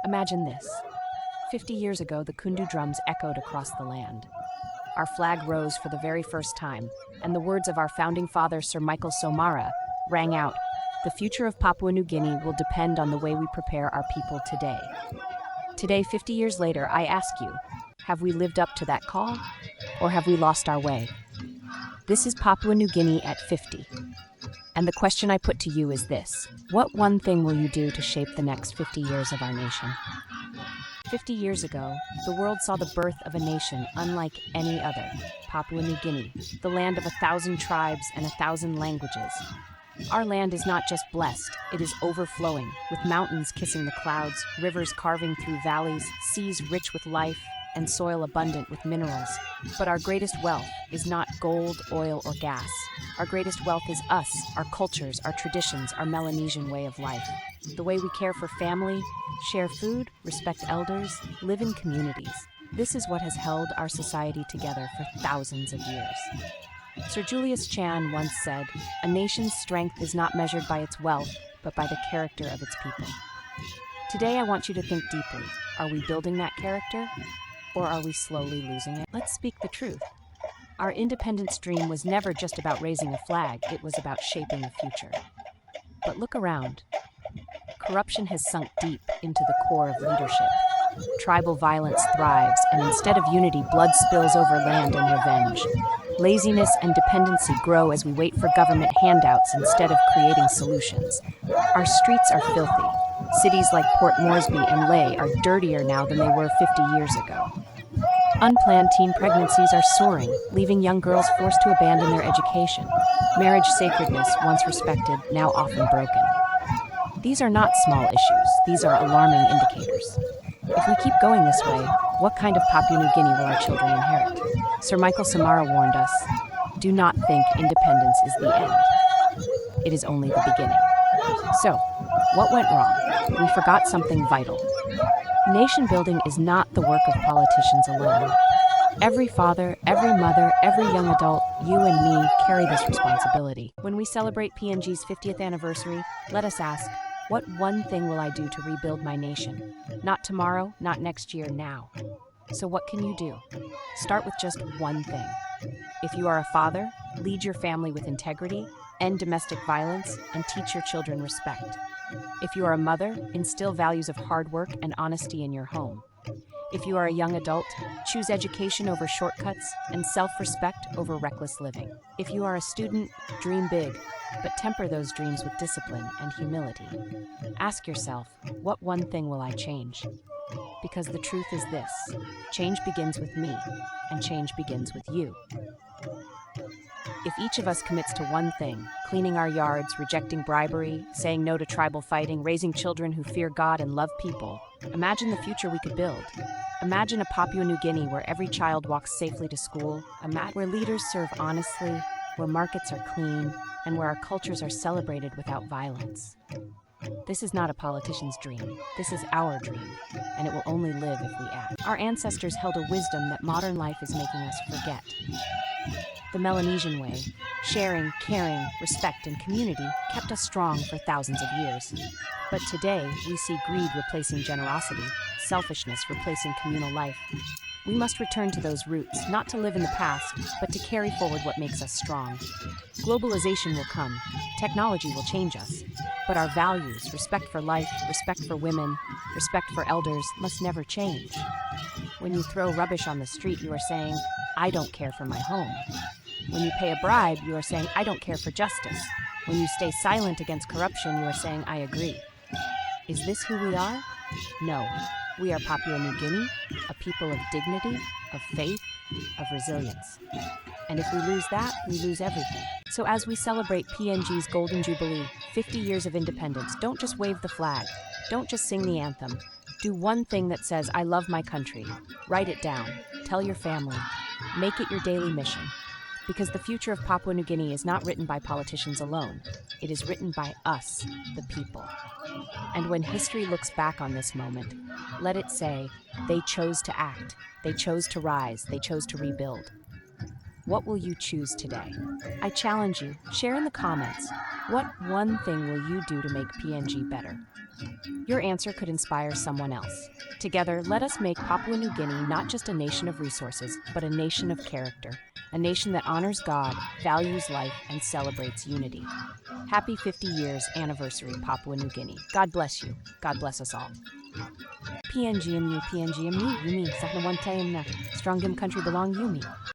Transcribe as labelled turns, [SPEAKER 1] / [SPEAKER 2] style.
[SPEAKER 1] Imagine this. 50 years ago, the kundu drums echoed across the land. Our flag rose for the very first time, and the words of our founding father, Sir Michael Somara, rang out, "The future of Papua New Guinea will depend on the way we prepare our people today." Today, 50 years later, I ask you, have we lived up to that call? Or have we lost our way? This is Papua New Guinea at 50. And the question I put to you is this: what one thing will you do to shape the next 50 years of our nation? 50 years ago, the world saw the birth of a nation unlike any other, Papua New Guinea, the land of 1,000 tribes and 1,000 languages. Our land is not just blessed, it is overflowing, with mountains kissing the clouds, rivers carving through valleys, seas rich with life, and soil abundant with minerals. But our greatest wealth is not gold, oil, or gas. Our greatest wealth is us, our cultures, our traditions, our Melanesian way of life. The way we care for family, share food, respect elders, live in communities. This is what has held our society together for thousands of years. Sir Julius Chan once said, "A nation's strength is not measured by its wealth, but by the character of its people." Today I want you to think deeply. Are we building that character? Or are we slowly losing it? Let's speak the truth. Our independence dream was never just about raising a flag, it was about shaping a future. But look around. Corruption has sunk deep into the core of leadership. Tribal violence thrives, and instead of unity, blood spills over land and revenge. Laziness and dependency grow as we wait for government handouts instead of creating solutions. Our streets are filthy. Cities like Port Moresby and Leh are dirtier now than they were 50 years ago. Unplanned teen pregnancies are soaring, leaving young girls forced to abandon their education. Marriage sacredness, once respected, now often broken. These are not small issues, these are alarming indicators. If we keep going this way, what kind of Papua New Guinea will our children inherit? Sir Michael Somara warned us, "Do not think independence is the end. It is only the beginning." So, what went wrong? We forgot something vital. Nation building is not the work of politicians alone. Every father, every mother, every young adult, you and me carry this responsibility. When we celebrate PNG's 50th anniversary, let us ask, what one thing will I do to rebuild my nation? Not tomorrow, not next year, now. So what can you do? Start with just one thing. If you are a father, lead your family with integrity, end domestic violence, and teach your children respect. If you are a mother, instill values of hard work and honesty in your home. If you are a young adult, choose education over shortcuts and self-respect over reckless living. If you are a student, dream big, but temper those dreams with discipline and humility. Ask yourself, what one thing will I change? Because the truth is this: change begins with me, and change begins with you. If each of us commits to one thing, cleaning our yards, rejecting bribery, saying no to tribal fighting, raising children who fear God and love people, imagine the future we could build. Imagine a Papua New Guinea where every child walks safely to school, where leaders serve honestly, where markets are clean, and where our cultures are celebrated without violence. This is not a politician's dream. This is our dream, and it will only live if we act. Our ancestors held a wisdom that modern life is making us forget. The Melanesian way, sharing, caring, respect, and community, kept us strong for thousands of years. But today, we see greed replacing generosity, selfishness replacing communal life. We must return to those roots, not to live in the past, but to carry forward what makes us strong. Globalization will come, technology will change us, but our values, respect for life, respect for women, respect for elders, must never change. When you throw rubbish on the street, you are saying, "I don't care for my home." When you pay a bribe, you are saying, "I don't care for justice." When you stay silent against corruption, you are saying, "I agree." Is this who we are? No. We are Papua New Guinea, a people of dignity, of faith, of resilience. And if we lose that, we lose everything. So as we celebrate PNG's Golden Jubilee, 50 years of independence, don't just wave the flag. Don't just sing the anthem. Do one thing that says, "I love my country." Write it down. Tell your family. Make it your daily mission. Because the future of Papua New Guinea is not written by politicians alone. It is written by us, the people. And when history looks back on this moment, let it say, they chose to act, they chose to rise, they chose to rebuild. What will you choose today? I challenge you, share in the comments. What one thing will you do to make PNG better? Your answer could inspire someone else. Together, let us make Papua New Guinea not just a nation of resources, but a nation of character, a nation that honors God, values life, and celebrates unity. Happy 50 years anniversary, Papua New Guinea. God bless you. God bless us all. PNGMU, PNGMU, Yumi, Sakna one na, Stronggim country belong Yumi.